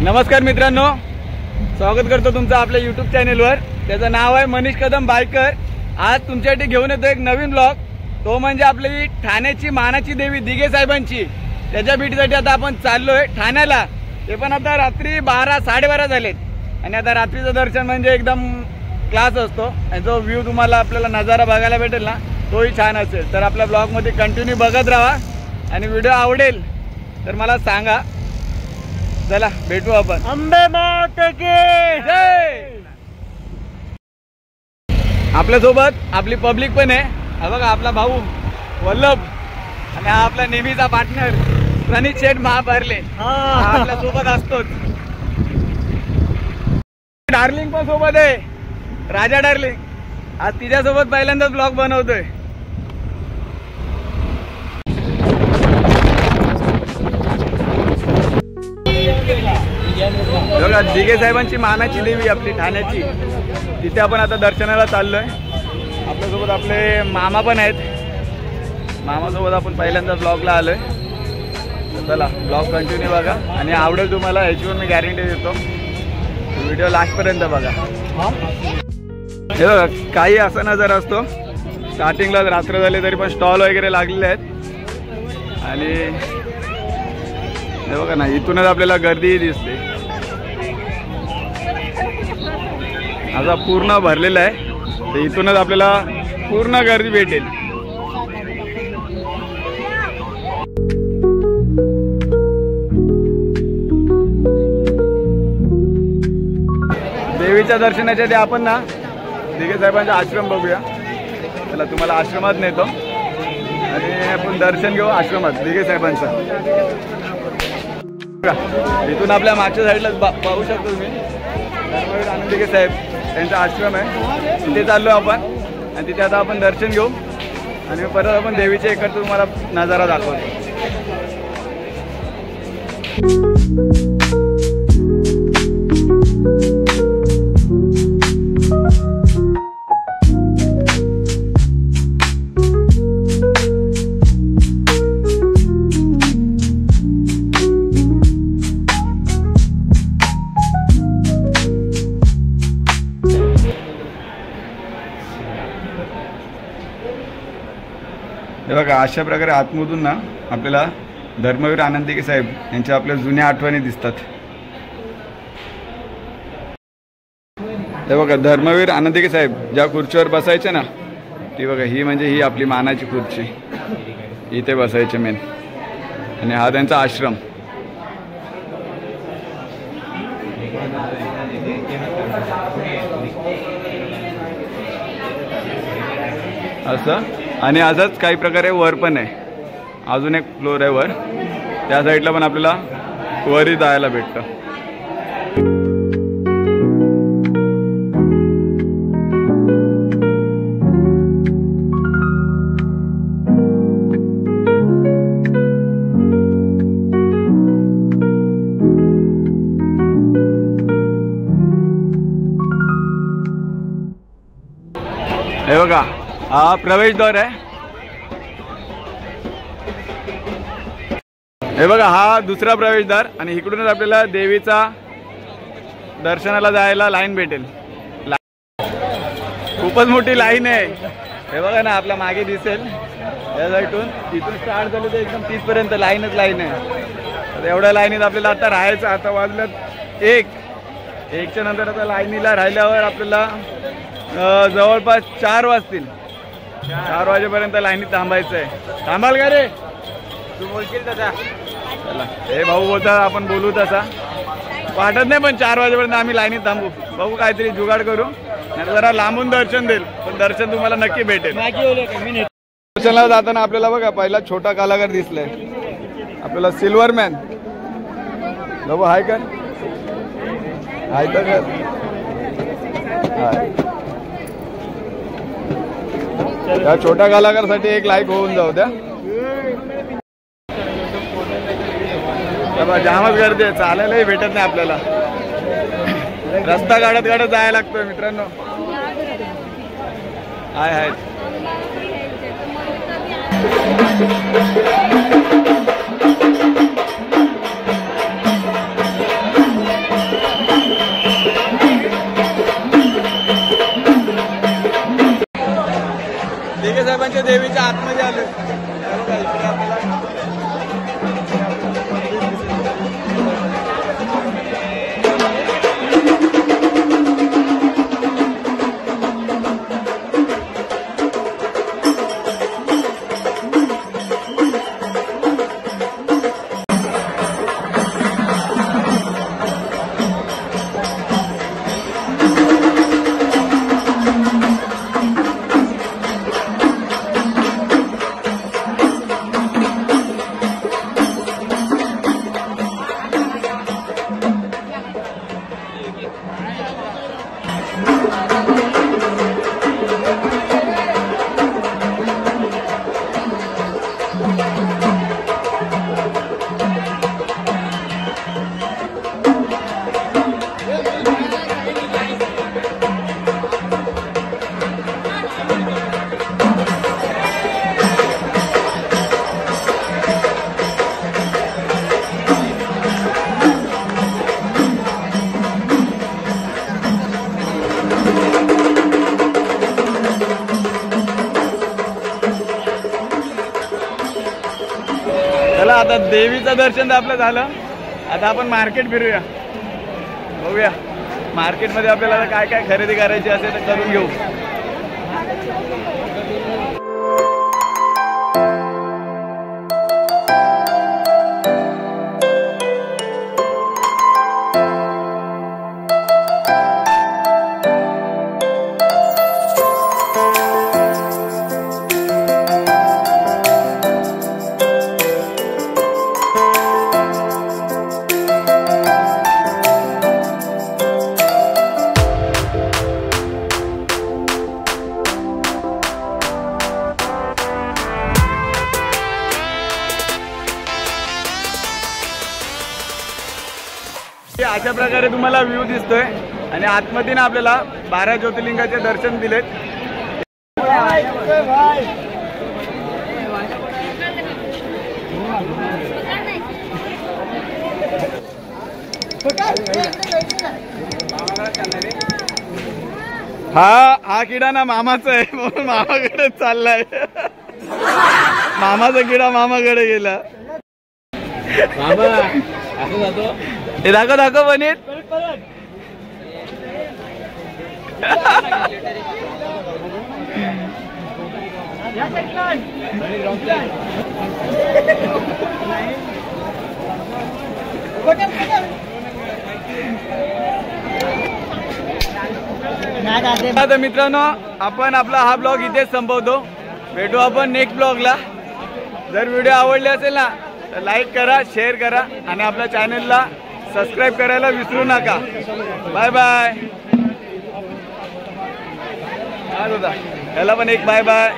नमस्कार मित्रांनो, स्वागत करतो तुमचं आपल्या यूट्यूब चॅनेलवर. त्याचं नाव आहे मनीष कदम बायकर. आज तुमच्यासाठी घेऊन येतो एक नवीन ब्लॉग. तो म्हणजे आपली ठाण्याची मानाची देवी दिघे साहेबांची. त्याच्या भेटीसाठी आता आपण चाललोय ठाण्याला. ते पण आता रात्री 12-12:30 झालेत आणि आता रात्रीचं दर्शन म्हणजे एकदम क्लास असतो आणि जो व्ह्यू तुम्हाला आपल्याला नजारा बघायला भेटेल ना, तोही छान असेल. तर आपल्या ब्लॉगमध्ये कंटिन्यू बघत राहा आणि व्हिडिओ आवडेल तर मला सांगा. चला भेटू आपण. अंबे माते की जय. आपल्या सोबत आपली पब्लिक पण आहे. हा बघा आपला भाऊ वल्लभ आणि हा आपला नेहमीचा पार्टनर प्रणित शेठ महापारले. आपल्या सोबत असतोच. डार्लिंग पण सोबत आहे, राजा डार्लिंग. आज तिच्या सोबत पहिल्यांदाच ब्लॉग बनवतोय. बघा दिघे साहेबांची मानाची देवी आपली ठाण्याची, तिथे आपण आता दर्शनाला चाललोय. आपल्यासोबत आपले मामा पण आहेत. मामासोबत आपण पहिल्यांदा ब्लॉगला आलोय. चला ब्लॉग कंटिन्यू बघा आणि आवडेल तुम्हाला, ह्याची मी गॅरंटी देतो. व्हिडिओ लास्टपर्यंत बघा. हे बघा काही असा नजारा असतो. स्टार्टिंगला रात्र झाली तरी पण स्टॉल वगैरे लागलेले आहेत आणि हे बघा ना, इथूनच आपल्याला गर्दी दिसते. आता पूर्ण भरलेला आहे, तर इथूनच आपल्याला पूर्ण गर्दी भेटेल. देवीच्या दर्शनाच्या आधी आपण ना दिघे साहेबांचा आश्रम बघूया. चला तुम्हाला आश्रमात नेतो आणि आपण दर्शन घेऊ आश्रमात दिघे साहेबांचं. इथून आपल्या मागच्या साईडला पाहू शकतो तुम्ही धर्मवीर आनंद दिघे साहेब त्यांचा आश्रम आहे. तिथे चाललो आपण आणि तिथे आता आपण दर्शन घेऊ आणि परत आपण देवीच्या इकडचा तुम्हाला नजारा दाखवतो. हे बघा अशा प्रकारे आतमधून ना आपल्याला धर्मवीर आनंद दिघे साहेब यांच्या आपल्या जुन्या आठवणी दिसतात. हे बघा धर्मवीर आनंद दिघे साहेब ज्या खुर्चीवर बसायचे ना, ती बघा ही म्हणजे ही आपली मानाची खुर्ची. इथे बसायचे मेन आणि हा त्यांचा आश्रम. असं आणि असंच काही प्रकारे वर पण आहे. अजून एक फ्लोर आहे वर, त्या साईडला पण आपल्याला वरही जायला भेटतं. हे बघा हा प्रवेशद्वार आहे. हे बघा हा दुसरा प्रवेशद्वार आणि इकडूनच आपल्याला देवीचा दर्शनाला जायला लाईन भेटेल. खूपच मोठी लाईन आहे. हे बघा ना आपल्या मागे दिसेल या साईडून. तिथून स्टार्ट झालं तर एकदम तिथपर्यंत लाईनच लाईन आहे. तर एवढ्या लाईनीत आपल्याला आता राहायचं. आता वाजलं 1च्या नंतर आता लाईनीला राहिल्यावर आपल्याला जवळपास 4 वाजतील. 4 वाजेपर्यंत लाईनीत थांबायचं आहे. थांबाल का रे? तू बोलशील तसा. चला हे भाऊ बोलतात आपण बोलू तसा. वाटत नाही पण 4 वाजेपर्यंत आम्ही लाईनीत थांबू. बघू काहीतरी जुगाड करू. नाही जरा लांबून दर्शन देईल पण दर्शन तुम्हाला नक्की भेटेल. दर्शनाला जाताना आपल्याला बघा पहिला छोटा कलाकार दिसलाय आपल्याला, सिल्वर मॅन. बघू हाय का? हाय तर या छोट्या कलाकारासाठी एक लाईक होऊन जाऊ द्या. जामच गर्दी आहे, चालायलाही भेटत नाही आपल्याला. रस्ता काढत काढत जायला लागतोय मित्रांनो. हाय बाळासाहेबांच्या देवीच्या आतमध्ये आलो. इकडे आपल्याला आता देवीचं दर्शन आपलं झालं. आता आपण मार्केट फिरूया, बघूया मार्केटमध्ये आपल्याला काय काय खरेदी करायची असेल तर करून घेऊ. अशा प्रकारे तुम्हाला व्ह्यू दिसतोय आणि आतमध्ये ना आपल्याला 12 ज्योतिर्लिंगाचे दर्शन दिलेत. हा किडा ना मामाचा आहे म्हणून मामाकडे चाललाय. मामाचा किडा मामाकडे गेला. हे दाखव दाखव बनीत. तर मित्रांनो आपण आपला हा ब्लॉग इथेच संपवतो. भेटू आपण नेक्स्ट ब्लॉगला. जर व्हिडिओ आवडले असेल ना तर लाईक करा, शेअर करा आणि आपल्या चॅनलला सबस्क्राईब करायला विसरू नका. Bye bye. याला पण एक बाय बाय.